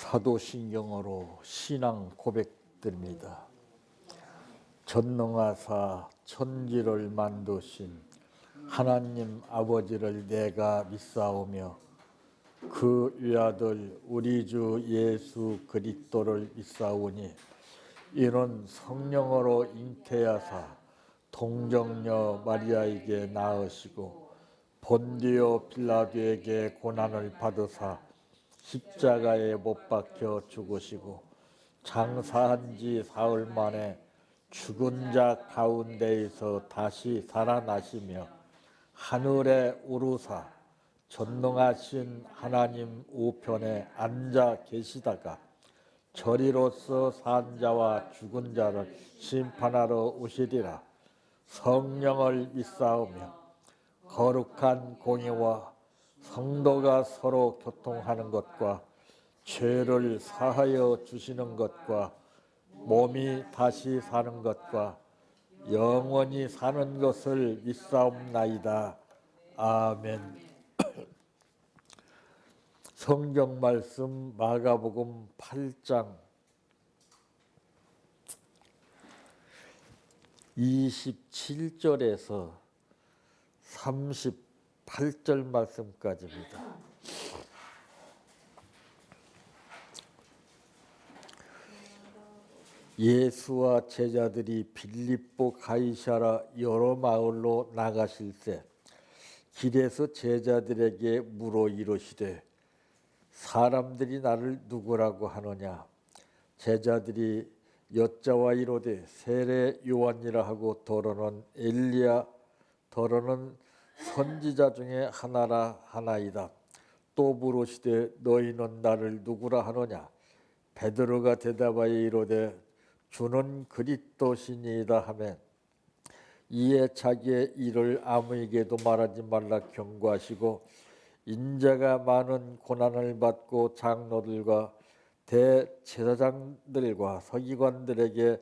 사도신경으로 신앙 고백드립니다. 전능하사 천지를 만드신 하나님 아버지를 내가 믿사오며 그 위아들 우리 주 예수 그리스도를 믿사오니 이는 성령으로 잉태하사 동정녀 마리아에게 낳으시고 본디오 빌라도에게 고난을 받으사 십자가에 못 박혀 죽으시고 장사한 지 사흘 만에 죽은 자 가운데에서 다시 살아나시며 하늘에 오르사 전능하신 하나님 우편에 앉아 계시다가 저리로서 산 자와 죽은 자를 심판하러 오시리라. 성령을 믿사오며 거룩한 공의와 성도가 서로 교통하는 것과 죄를 사하여 주시는 것과 몸이 다시 사는 것과 영원히 사는 것을 믿사옵나이다. 아멘. 성경 말씀 마가복음 8장 27절에서 38절 말씀까지입니다. 예수와 제자들이 빌립보 가이사라 여러 마을로 나가실새 길에서 제자들에게 물어 이르시되 사람들이 나를 누구라고 하느냐. 제자들이 여자와 이르되 세례 요한이라 하고 더러는 엘리야 더러는 선지자 중에 하나라 하나이다. 또 물으시되 너희는 나를 누구라 하느냐. 베드로가 대답하여 이르되 주는 그리스도시니이다 하매 이에 자기의 일을 아무에게도 말하지 말라 경고하시고 인자가 많은 고난을 받고 장로들과 대제사장들과 서기관들에게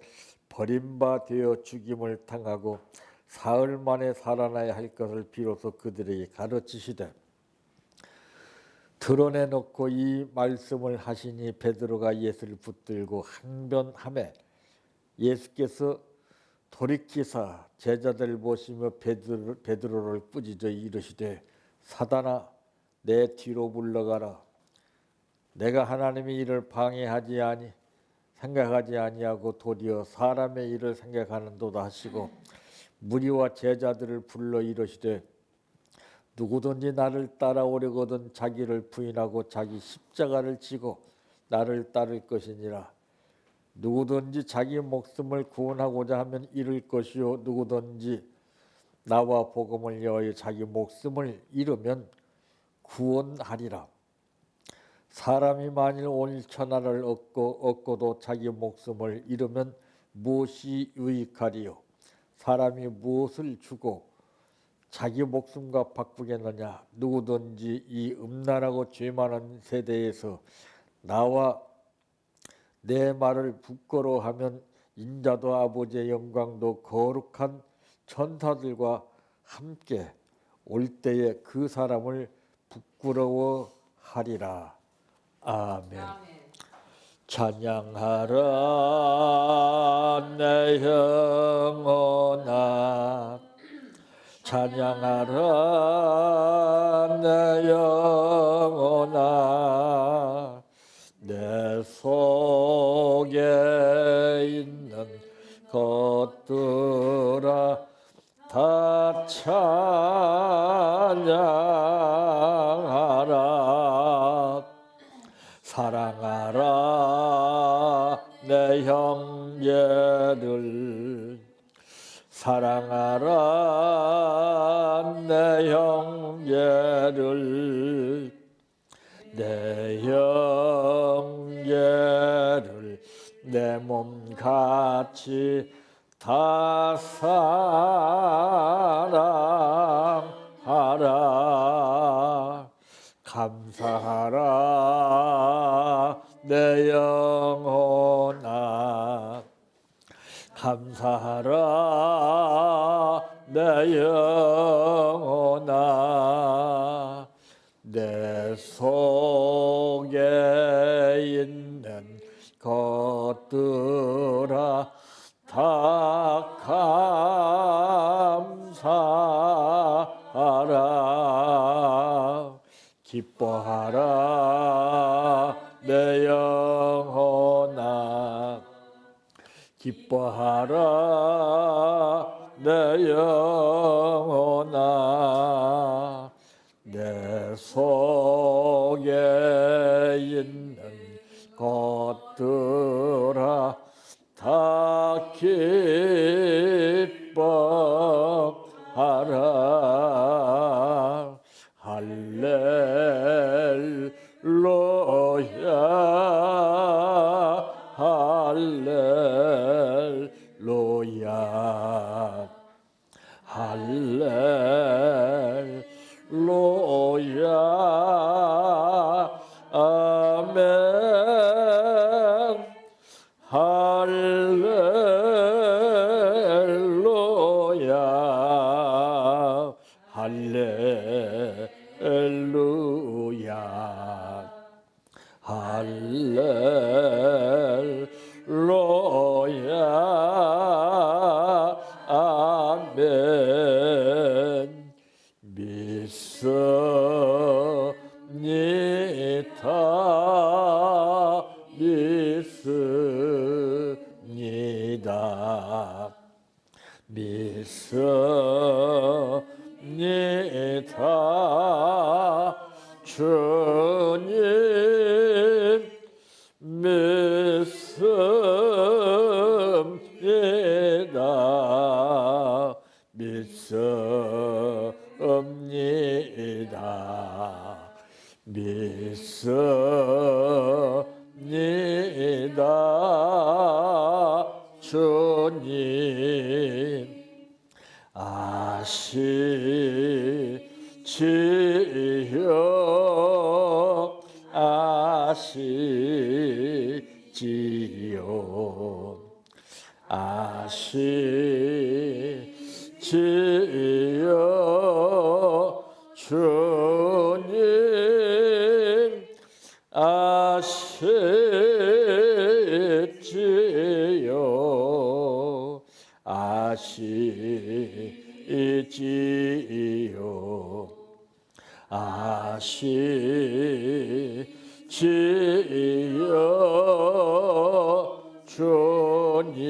버림받아 죽임을 당하고 사흘 만에 살아나야 할 것을 비로소 그들에게 가르치시되 드러내놓고 이 말씀을 하시니 베드로가 예수를 붙들고 항변하매 예수께서 돌이키사 제자들을 보시며 베드로를 꾸짖어 이르시되 사단아 내 뒤로 물러가라. 내가 하나님의 일을 방해하지 생각하지 아니하고 도리어 사람의 일을 생각하는도다 하시고 무리와 제자들을 불러 이르시되 누구든지 나를 따라오려거든 자기를 부인하고 자기 십자가를 지고 나를 따를 것이니라. 누구든지 자기 목숨을 구원하고자 하면 잃을 것이요 누구든지 나와 복음을 위하여 자기 목숨을 잃으면 구원하리라. 사람이 만일 오늘 천하를 얻고도 자기 목숨을 잃으면 무엇이 유익하리요. 사람이 무엇을 주고 자기 목숨과 바꾸겠느냐. 누구든지 이 음란하고 죄 많은 세대에서 나와 내 말을 부끄러워하면 인자도 아버지의 영광도 거룩한 천사들과 함께 올 때에 그 사람을 부끄러워하리라. 아멘. 찬양하라 내 영혼아 찬양하라 내 영혼아 내 속에 있는 것들아 다 찬양하라. 사랑하라 내 형제를 사랑하라 내 형제를 내 형제를 내 몸같이 다 사랑하라. 감사하라 내 영혼아 감사하라 내 영혼아 내 속에 있는 것들아 다 감사하라. 기뻐하라 내 영혼아, 기뻐하라 내 영혼아. 내 속에 있는 것들아 다 기뻐하라. 할렐루야 할렐루야 할렐루야 아멘. 할렐루야 할렐루야 할렐루야 아멘. 믿습니다 믿습니다 믿습니다 주님 믿습니다 믿습니다 믿습니다 주님 아시지요 아시지요 아시지요 주님 아시지요 아시지요 아시지요 주님.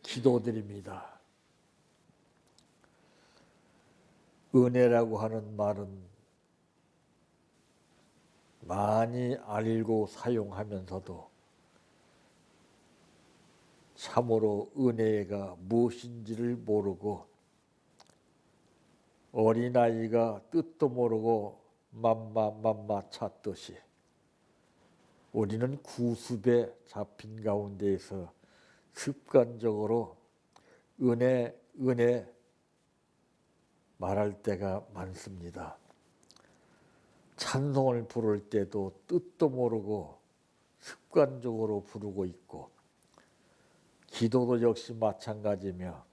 기도드립니다. 은혜라고 하는 말은 많이 알고 사용하면서도 참으로 은혜가 무엇인지를 모르고 어린아이가 뜻도 모르고 맘마 찾듯이 우리는 구습에 잡힌 가운데에서 습관적으로 은혜 말할 때가 많습니다. 찬송을 부를 때도 뜻도 모르고 습관적으로 부르고 있고, 기도도 역시 마찬가지며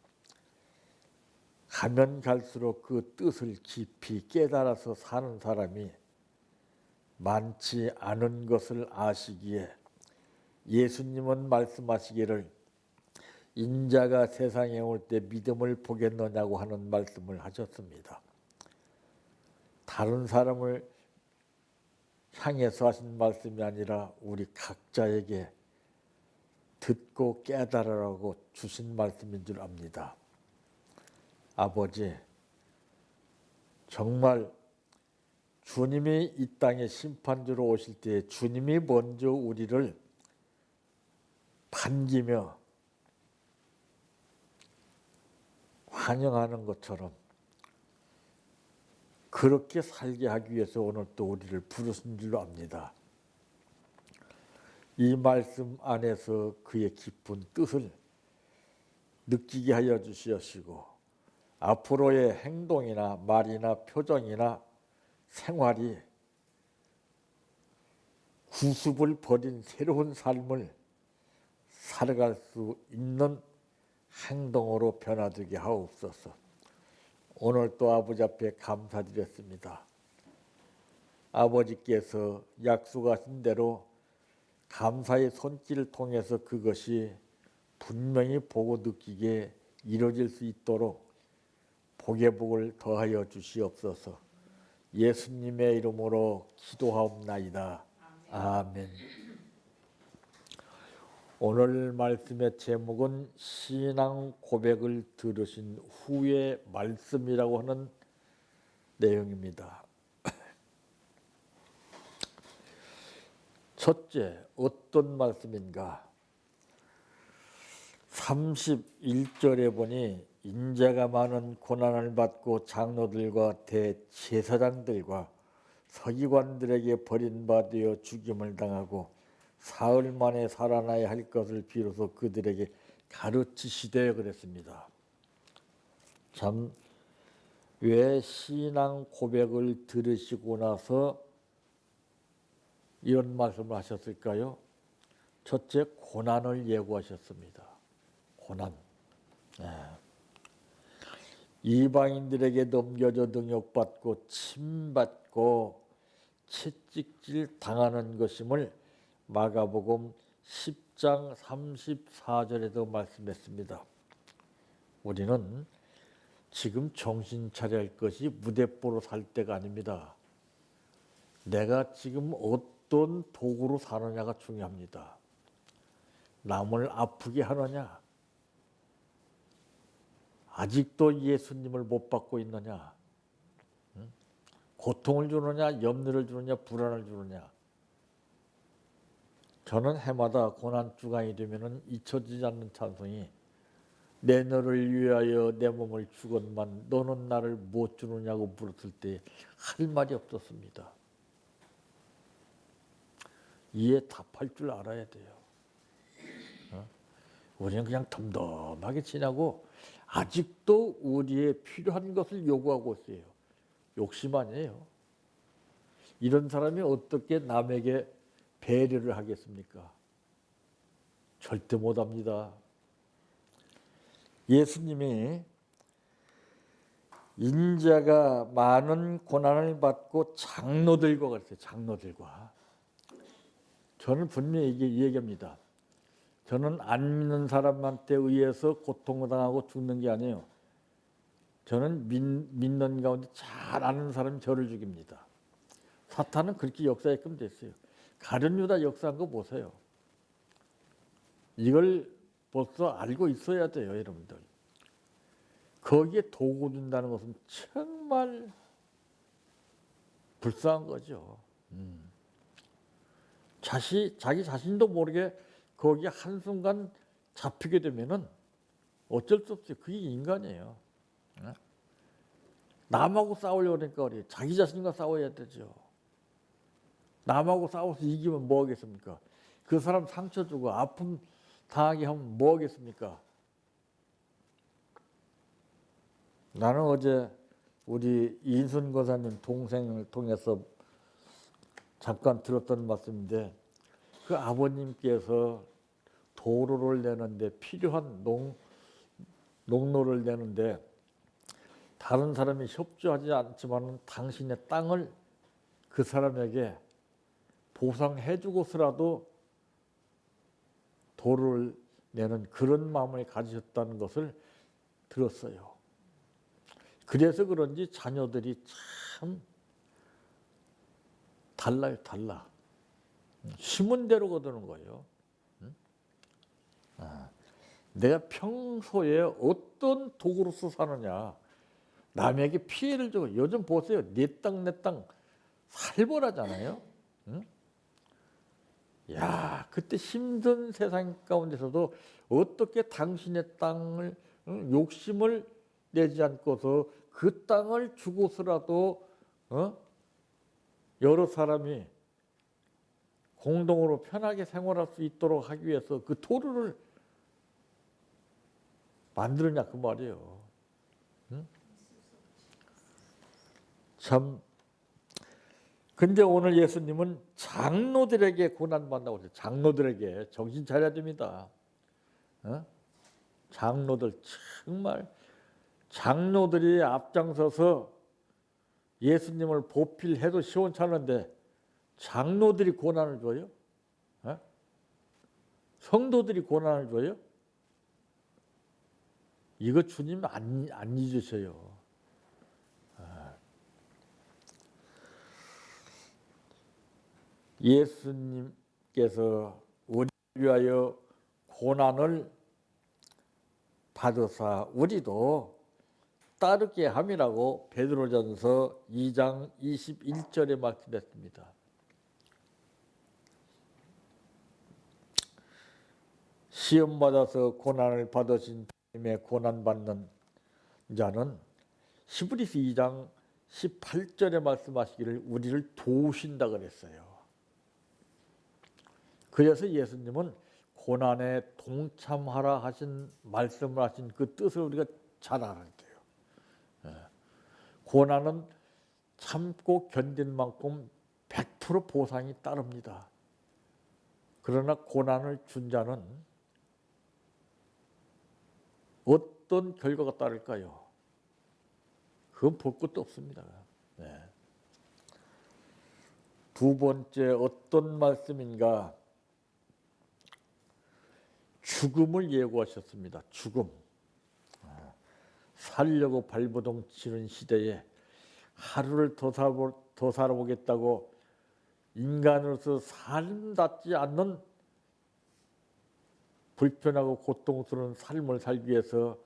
가면 갈수록 그 뜻을 깊이 깨달아서 사는 사람이 많지 않은 것을 아시기에 예수님은 말씀하시기를 인자가 세상에 올 때 믿음을 보겠느냐고 하는 말씀을 하셨습니다. 다른 사람을 향해서 하신 말씀이 아니라 우리 각자에게 듣고 깨달으라고 주신 말씀인 줄 압니다. 아버지, 정말 주님이 이 땅에 심판주로 오실 때 주님이 먼저 우리를 반기며 환영하는 것처럼 그렇게 살게 하기 위해서 오늘 또 우리를 부르신 줄로 압니다. 이 말씀 안에서 그의 깊은 뜻을 느끼게 하여 주시옵시고, 앞으로의 행동이나 말이나 표정이나 생활이 구습을 버린 새로운 삶을 살아갈 수 있는 행동으로 변화되게 하옵소서. 오늘 또 아버지 앞에 감사드렸습니다. 아버지께서 약속하신 대로 감사의 손길을 통해서 그것이 분명히 보고 느끼게 이루어질 수 있도록 복의 복을 더하여 주시옵소서. 예수님의 이름으로 기도하옵나이다. 아멘. 오늘 말씀의 제목은 신앙 고백을 들으신 후의 말씀이라고 하는 내용입니다. 첫째, 어떤 말씀인가? 31절에 보니 인자가 많은 고난을 받고 장로들과 대제사장들과 서기관들에게 버림받아 죽임을 당하고 사흘 만에 살아나야 할 것을 비로소 그들에게 가르치시되 그랬습니다. 참, 왜 신앙 고백을 들으시고 나서 이런 말씀을 하셨을까요? 첫째, 고난을 예고하셨습니다. 고난. 이방인들에게 넘겨져 능욕받고 침받고 채찍질 당하는 것임을 마가복음 10장 34절에도 말씀했습니다. 우리는 지금 정신 차려야 할 것이 무대뽀로 살 때가 아닙니다. 내가 지금 어떤 도구로 사느냐가 중요합니다. 남을 아프게 하느냐? 아직도 예수님을 못 받고 있느냐? 고통을 주느냐? 염려를 주느냐? 불안을 주느냐? 저는 해마다 고난주간이 되면 잊혀지지 않는 찬송이 내 너를 위하여 내 몸을 주건만 너는 나를 못 주느냐고 물었을 때 할 말이 없었습니다. 이에 답할 줄 알아야 돼요. 우리는 그냥 덤덤하게 지나고 아직도 우리의 필요한 것을 요구하고 있어요. 욕심 아니에요. 이런 사람이 어떻게 남에게 배려를 하겠습니까? 절대 못합니다. 예수님이 인자가 많은 고난을 받고 장로들과 그랬어요. 장로들과. 저는 분명히 이 얘기합니다. 저는 안 믿는 사람한테 의해서 고통당하고 죽는 게 아니에요. 저는 믿는 가운데 잘 아는 사람이 저를 죽입니다. 사탄은 그렇게 역사했끔 됐어요. 가룟 유다 역사한 거 보세요. 이걸 벌써 알고 있어야 돼요, 여러분들. 거기에 도구 준다는 것은 정말 불쌍한 거죠. 자기 자신도 모르게 거기에 한순간 잡히게 되면은 어쩔 수 없어요. 그게 인간이에요. 남하고 싸우려고 그러니까 그래요. 자기 자신과 싸워야 되죠. 남하고 싸워서 이기면 뭐 하겠습니까? 그 사람 상처 주고 아픔 당하게 하면 뭐 하겠습니까? 나는 어제 우리 이순 권사님 동생을 통해서 잠깐 들었던 말씀인데 그 아버님께서 도로를 내는데 필요한 농로를 내는데 다른 사람이 협조하지 않지만 당신의 땅을 그 사람에게 보상해 주고서라도 도로를 내는 그런 마음을 가지셨다는 것을 들었어요. 그래서 그런지 자녀들이 참 달라요, 달라. 심은 대로 거두는 거예요. 내가 평소에 어떤 도구로서 사느냐. 남에게 피해를 주고 요즘 보세요. 내 땅 내 땅 살벌하잖아요. 야, 그때 힘든 세상 가운데서도 어떻게 당신의 땅을 욕심을 내지 않고서 그 땅을 주고서라도 여러 사람이 공동으로 편하게 생활할 수 있도록 하기 위해서 그 도로를 만들었냐 그 말이에요. 참. 근데 오늘 예수님은 장로들에게 고난받는다고 했어요. 장로들에게 정신 차려야 됩니다. 장로들 정말 장로들이 앞장서서 예수님을 보필해도 시원찮은데 장로들이 고난을 줘요? 어? 성도들이 고난을 줘요? 이거 주님 안 잊으셔요. 예수님께서 우리 위하여 고난을 받으사 우리도 따르게 함이라고 베드로전서 2장 21절에 말씀했습니다. 시험 받아서 고난을 받으신 주님의 고난 받는 자는 히브리서 2장 18절에 말씀하시기를 우리를 도우신다 그랬어요. 그래서 예수님은 고난에 동참하라 하신 말씀을 하신 그 뜻을 우리가 잘 알아야 돼요. 고난은 참고 견딘 만큼 100% 보상이 따릅니다. 그러나 고난을 준 자는 어떤 결과가 따를까요? 그건 볼 것도 없습니다. 네. 두 번째 어떤 말씀인가? 죽음을 예고하셨습니다. 죽음. 살려고 발버둥 치는 시대에 하루를 더 살아보겠다고 인간으로서 삶답지 않는 불편하고 고통스러운 삶을 살기 위해서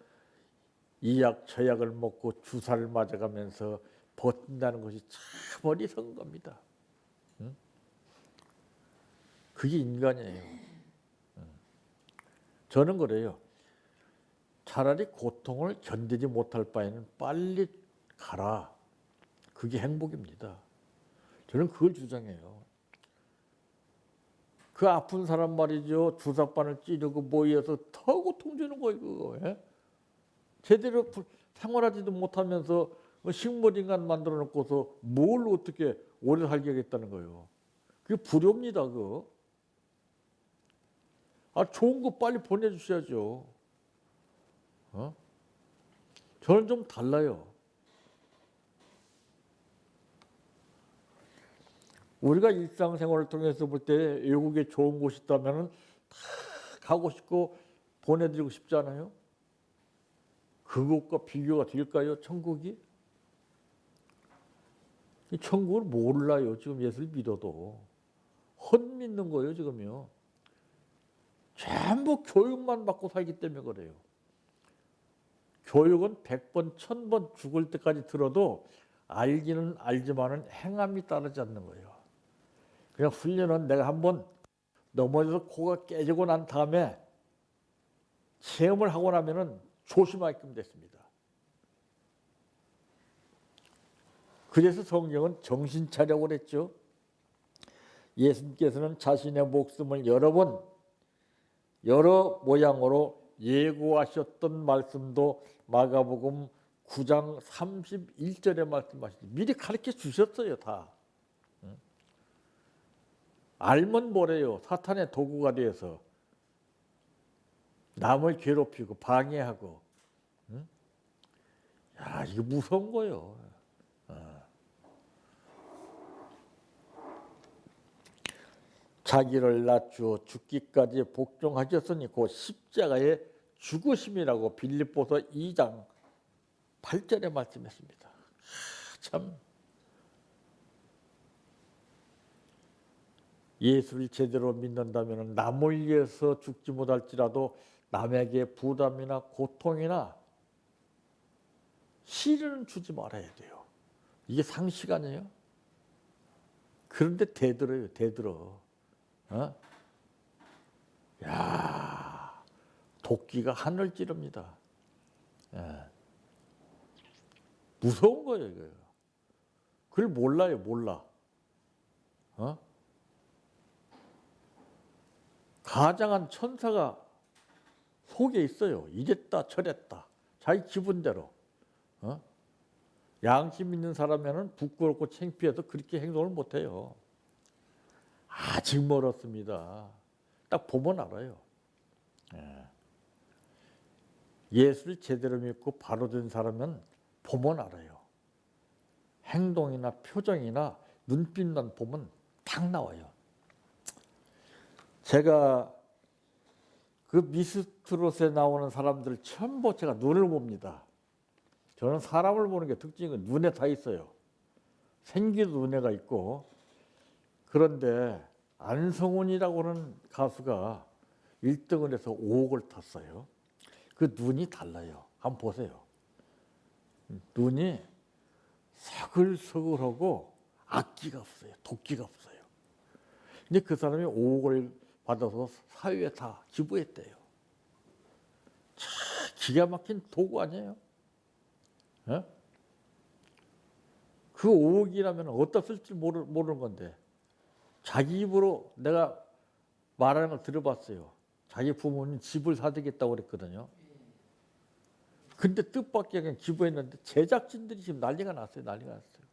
이 약 저약을 먹고 주사를 맞아가면서 버틴다는 것이 참 어리석은 겁니다. 그게 인간이에요. 저는 그래요. 차라리 고통을 견디지 못할 바에는 빨리 가라. 그게 행복입니다. 저는 그걸 주장해요. 그 아픈 사람 말이죠. 주사바늘 찌르고 모여서 더 고통 주는 거예요. 그거. 예? 제대로 생활하지도 못하면서 식물인간 만들어 놓고서 뭘 어떻게 오래 살게 하겠다는 거예요. 그게 불효입니다. 그거. 좋은 거 빨리 보내주셔야죠. 저는 좀 달라요. 우리가 일상생활을 통해서 볼 때 외국에 좋은 곳이 있다면 다 가고 싶고 보내드리고 싶지 않아요? 그것과 비교가 될까요? 천국이? 이 천국을 몰라요. 지금 예수를 믿어도. 헛믿는 거예요. 지금요. 전부 교육만 받고 살기 때문에 그래요. 교육은 100번, 1000번 죽을 때까지 들어도 알기는 알지만은 행함이 따르지 않는 거예요. 그냥 훈련은 내가 한번 넘어져서 코가 깨지고 난 다음에 체험을 하고 나면은 조심하게끔 됐습니다. 그래서 성경은 정신 차려고 그랬죠. 예수님께서는 자신의 목숨을 여러 번 여러 모양으로 예고하셨던 말씀도 마가복음 9장 31절에 말씀하시죠. 미리 가르쳐 주셨어요. 다. 알면 뭐래요. 사탄의 도구가 되어서 남을 괴롭히고 방해하고. 야, 이거 무서운 거예요. 자기를 낮추어 죽기까지 복종하셨으니 그 십자가의 죽으심이라고 빌립보서 2장 8절에 말씀했습니다. 참 예수를 제대로 믿는다면 남을 위해서 죽지 못할지라도 남에게 부담이나 고통이나 시련은 주지 말아야 돼요. 이게 상식 아니에요? 그런데 대들어요. 대들어. 야, 도끼가 하늘 찌릅니다. 예. 무서운 거예요, 이거. 그걸 몰라요, 몰라. 가장한 천사가 속에 있어요. 이랬다, 저랬다. 자기 기분대로. 양심 있는 사람에는 부끄럽고 창피해서 그렇게 행동을 못해요. 아직 멀었습니다. 딱 보면 알아요. 예수를 제대로 믿고 바로 된 사람은 보면 알아요. 행동이나 표정이나 눈빛만 보면 딱 나와요. 제가 그 미스트롯에 나오는 사람들 전부 제가 눈을 봅니다. 저는 사람을 보는 게 특징은 눈에 다 있어요. 생기도 눈에가 있고. 그런데 안성훈이라고 하는 가수가 1등을 해서 5억을 탔어요. 그 눈이 달라요. 한번 보세요. 눈이 서글서글하고 악기가 없어요. 도끼가 없어요. 근데 그 사람이 5억을 받아서 사회에 다 기부했대요. 참 기가 막힌 도구 아니에요? 예? 그 5억이라면 어디다 쓸지 모르는 건데 자기 입으로 내가 말하는 걸 들어봤어요. 자기 부모님 집을 사주겠다고 그랬거든요. 근데 뜻밖의 그냥 기부했는데 제작진들이 지금 난리가 났어요. 난리가 났어요.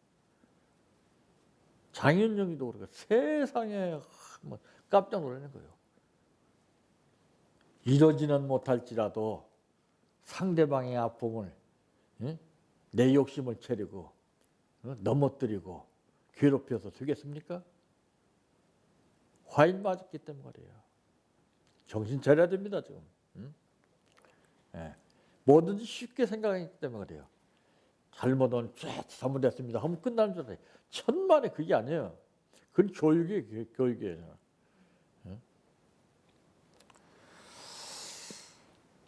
장윤정이도 그렇고 세상에 뭐 깜짝 놀라는 거예요. 이러지는 못할지라도 상대방의 아픔을 내 욕심을 채리고 넘어뜨리고 괴롭혀서 되겠습니까? 화인 맞았기 때문에 그래요. 정신 차려야 됩니다 지금. 예. 뭐든지 쉽게 생각하기 때문에 그래요. 잘못은 잘못했습니다 하면 끝나는 줄 알아요. 천만에 그게 아니에요. 그건 교육이에요.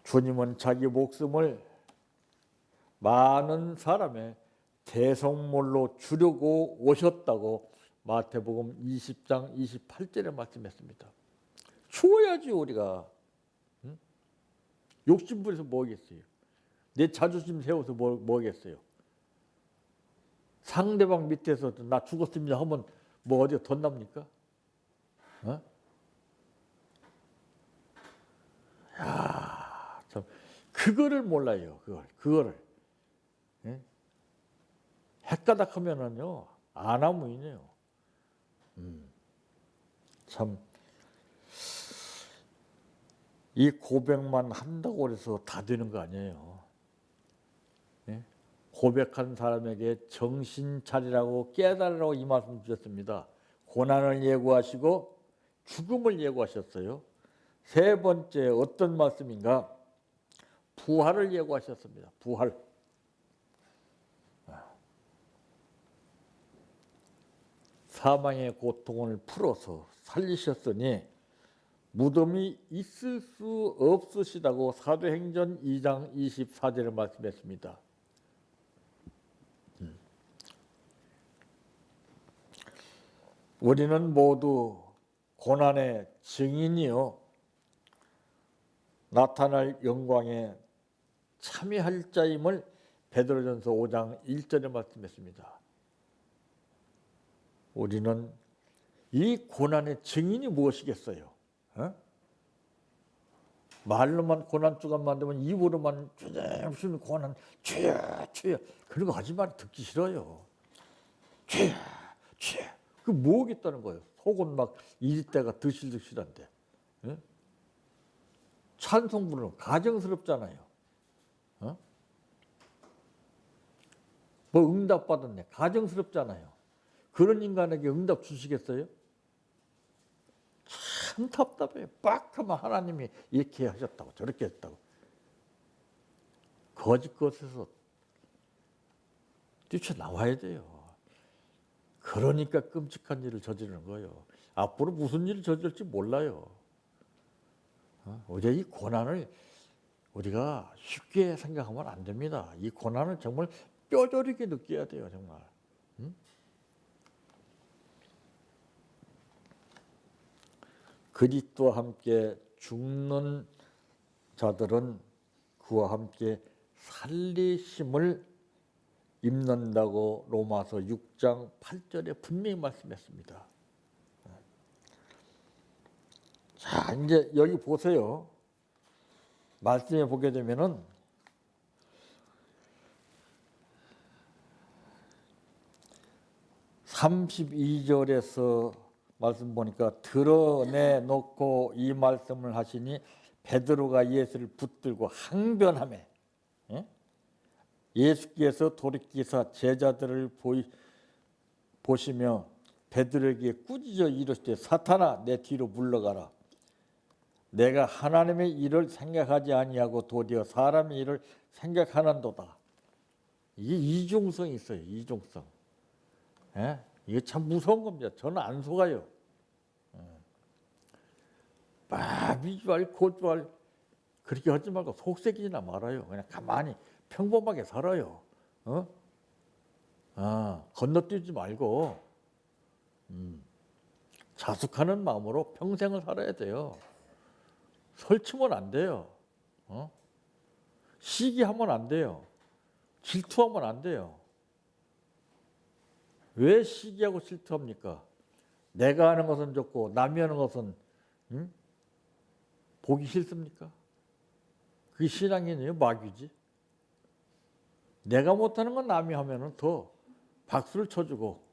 주님은 자기 목숨을 많은 사람의 대성물로 주려고 오셨다고 마태복음 20장 28절에 말씀했습니다. 주어야지 우리가. 욕심부려서 뭐겠어요? 내 자존심 세워서 뭐겠어요? 상대방 밑에서 나 죽었습니다 하면 뭐 어디가 덧납니까? 어? 야, 참 그거를 몰라요. 그거를 헷가닥하면은요 아나무인이에요. 참 이 고백만 한다고 해서 다 되는 거 아니에요. 고백한 사람에게 정신 차리라고 깨달으라고 이 말씀 주셨습니다. 고난을 예고하시고 죽음을 예고하셨어요. 세 번째 어떤 말씀인가? 부활을 예고하셨습니다. 부활. 사망의 고통을 풀어서 살리셨으니 무덤이 있을 수 없으시다고 사도행전 2장 24절에 말씀했습니다. 우리는 모두 고난의 증인이요 나타날 영광에 참여할 자임을 베드로전서 5장 1절에 말씀했습니다. 우리는 이 고난의 증인이 무엇이겠어요? 말로만 고난주간 만들면 입으로만 주님 고난 주여 주여 그런 거 하지 말 듣기 싫어요. 주여 주여 그 뭐겠다는 거예요. 속은 막 이리때가 드실드실한데 찬송 부르는 가정스럽잖아요. 뭐 응답 받았네 가정스럽잖아요. 그런 인간에게 응답 주시겠어요? 참 답답해요. 빡 하면 하나님이 이렇게 하셨다고 저렇게 했다고. 거짓 것에서 뛰쳐나와야 돼요. 그러니까 끔찍한 일을 저지르는 거예요. 앞으로 무슨 일을 저질지 몰라요. 우리가 이 고난을 우리가 쉽게 생각하면 안 됩니다. 이 고난을 정말 뼈저리게 느껴야 돼요. 정말. 그리스도와 함께 죽는 자들은 그와 함께 살리심을 입는다고 로마서 6장 8절에 분명히 말씀했습니다. 자, 이제 여기 보세요. 말씀에 보게 되면은 32절에서 말씀 보니까 드러내놓고 이 말씀을 하시니 베드로가 예수를 붙들고 항변하매, 예? 예수께서 돌이키사 제자들을 보시며 베드로에게 꾸짖어 이르시되 사탄아 내 뒤로 물러가라. 내가 하나님의 일을 생각하지 아니하고 도리어 사람의 일을 생각하는도다. 이게 이중성이 있어요. 이중성. 예? 이게 참 무서운 겁니다. 저는 안 속아요. 비주얼, 고주얼 그렇게 하지 말고 속색이나 말아요. 그냥 가만히 평범하게 살아요. 건너뛰지 말고 자숙하는 마음으로 평생을 살아야 돼요. 설치면 안 돼요. 시기하면 안 돼요. 질투하면 안 돼요. 왜 시기하고 질투합니까? 내가 하는 것은 좋고 남이 하는 것은 보기 싫습니까? 그게 신앙이 아니에요. 마귀지. 내가 못하는 건 남이 하면은 더 박수를 쳐주고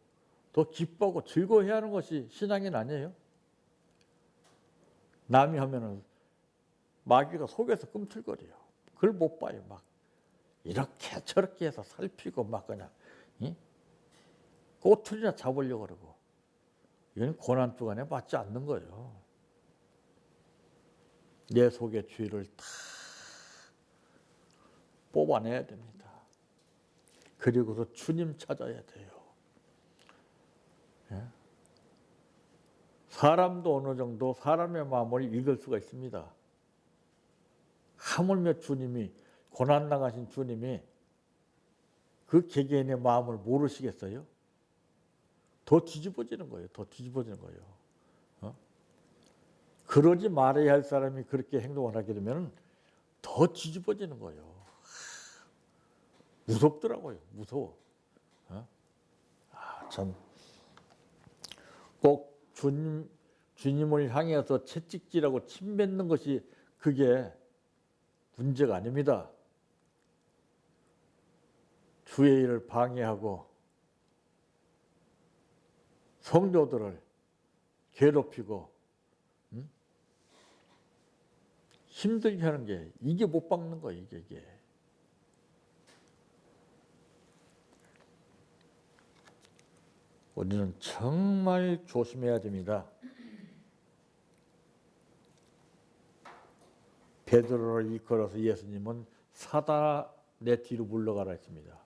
더 기뻐하고 즐거워해야 하는 것이 신앙이 아니에요. 남이 하면은 마귀가 속에서 꿈틀거려요. 그걸 못 봐요. 막 이렇게 저렇게 해서 살피고 막 그냥 꼬투리나 잡으려고 그러고 이건 고난 주간에 맞지 않는 거예요. 내 속의 죄를 다 뽑아내야 됩니다. 그리고서 주님 찾아야 돼요. 사람도 어느 정도 사람의 마음을 읽을 수가 있습니다. 하물며 주님이 고난 당하신 주님이 그 개개인의 마음을 모르시겠어요? 더 뒤집어지는 거예요. 더 뒤집어지는 거예요. 그러지 말아야 할 사람이 그렇게 행동을 하게 되면 더 뒤집어지는 거예요. 무섭더라고요. 무서워. 참 꼭 주님을 향해서 채찍질하고 침뱉는 것이 그게 문제가 아닙니다. 주의 일을 방해하고 성도들을 괴롭히고 힘들게 하는 게 이게 못 박는 거예요. 이게. 우리는 정말 조심해야 됩니다. 베드로를 이끌어서 예수님은 사단아 내 뒤로 물러가라 했습니다.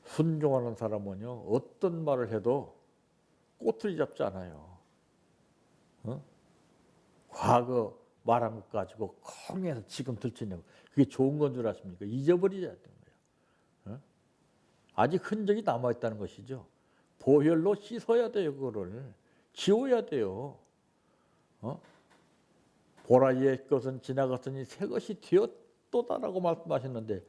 순종하는 사람은요 어떤 말을 해도 꼬투리 잡지 않아요. 과거 말한 것 가지고 콩해서 지금 들치냐고 그게 좋은 건 줄 아십니까? 잊어버리셔야 되는 거예요. 아직 흔적이 남아있다는 것이죠. 보혈로 씻어야 돼요. 그거를 지워야 돼요. 보라 옛 것은 지나갔으니 새 것이 되었도다라고 말씀하셨는데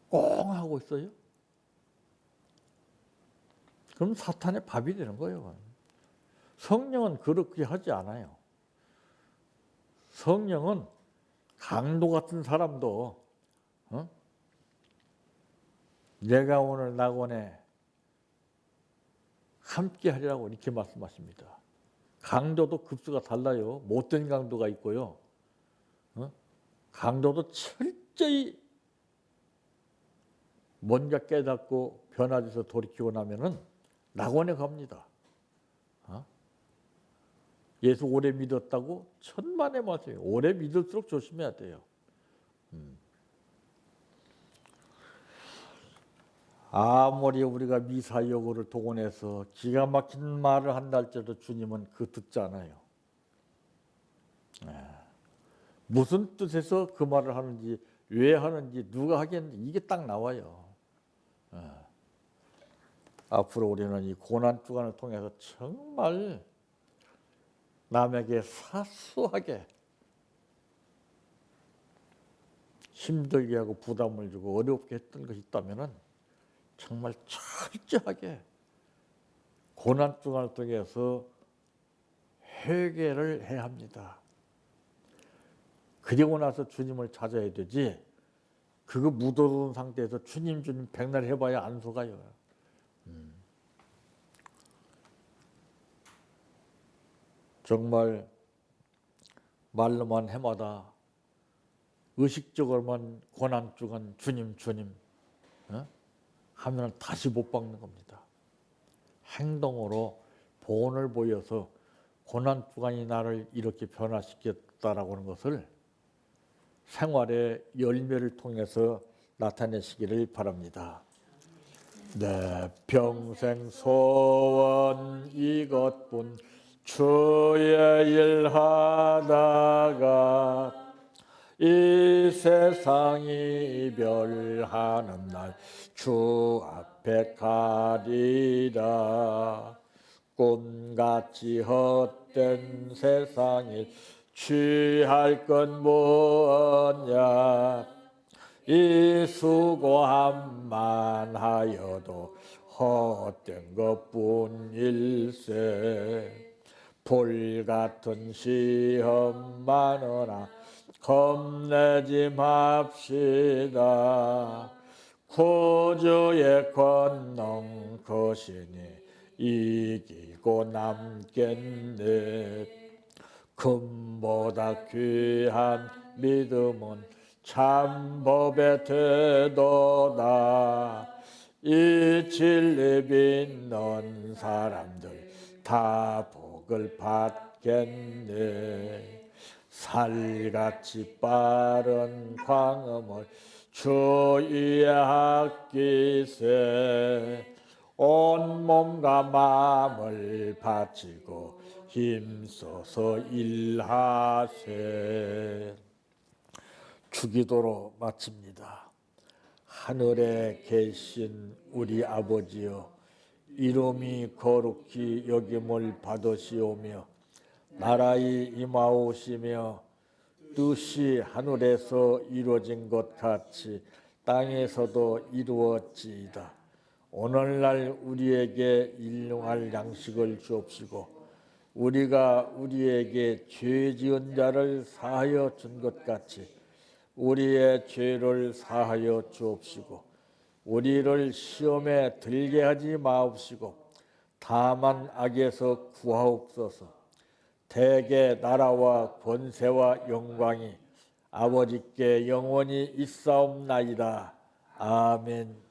꽁 하고 있어요. 그럼 사탄의 밥이 되는 거예요. 성령은 그렇게 하지 않아요. 성령은 강도 같은 사람도 내가 오늘 낙원에 함께 하리라고 이렇게 말씀하십니다. 강도도 급수가 달라요. 못된 강도가 있고요. 강도도 철저히 뭔가 깨닫고 변화돼서 돌이키고 나면은 낙원에 갑니다. 예수 오래 믿었다고 천만의 말씀이에요. 오래 믿을수록 조심해야 돼요. 아무리 우리가 미사여구를 동원해서 기가 막힌 말을 한다 할지라도 주님은 그 듣지 않아요. 무슨 뜻에서 그 말을 하는지 왜 하는지 누가 하겠는지 이게 딱 나와요. 앞으로 우리는 이 고난 주간을 통해서 정말 남에게 사소하게 힘들게 하고 부담을 주고 어렵게 했던 것이 있다면 정말 철저하게 고난 주간을 통해서 회개를 해야 합니다. 그리고 나서 주님을 찾아야 되지 그거 묻어둔 상태에서 주님 주님 백날 해봐야 안 속아요. 정말 말로만 해마다 의식적으로만 고난주간 주님 주님 하면 다시 못 박는 겁니다. 행동으로 본을 보여서 고난주간이 나를 이렇게 변화시켰다라고 하는 것을 생활의 열매를 통해서 나타내시기를 바랍니다. 내 평생 소원 이것뿐 주의 일 하다가 이 세상 이별하는 날 주 앞에 가리라. 꿈같이 헛된 세상에 취할 건 뭐냐. 이 수고함만 하여도 헛된 것뿐일세. 불같은 시험 많으나 겁내지 맙시다. 구주의 권능 거시니 이기고 남겠네. 금보다 귀한 믿음은 참법의 태도다. 이 진리 믿는 사람들 다 복을 받겠네. 살같이 빠른 광음을 주위에 아끼세. 온 몸과 마음을 바치고 힘써서 일하세. 주기도로 마칩니다. 하늘에 계신 우리 아버지여, 이름이 거룩히 여김을 받으시오며 나라의 임하오시며 뜻이 하늘에서 이루어진 것 같이 땅에서도 이루어지이다. 오늘날 우리에게 일용할 양식을 주옵시고 우리가 우리에게 죄 지은 자를 사하여 준 것 같이 우리의 죄를 사하여 주옵시고 우리를 시험에 들게 하지 마옵시고 다만 악에서 구하옵소서. 대개 나라와 권세와 영광이 아버지께 영원히 있사옵나이다. 아멘.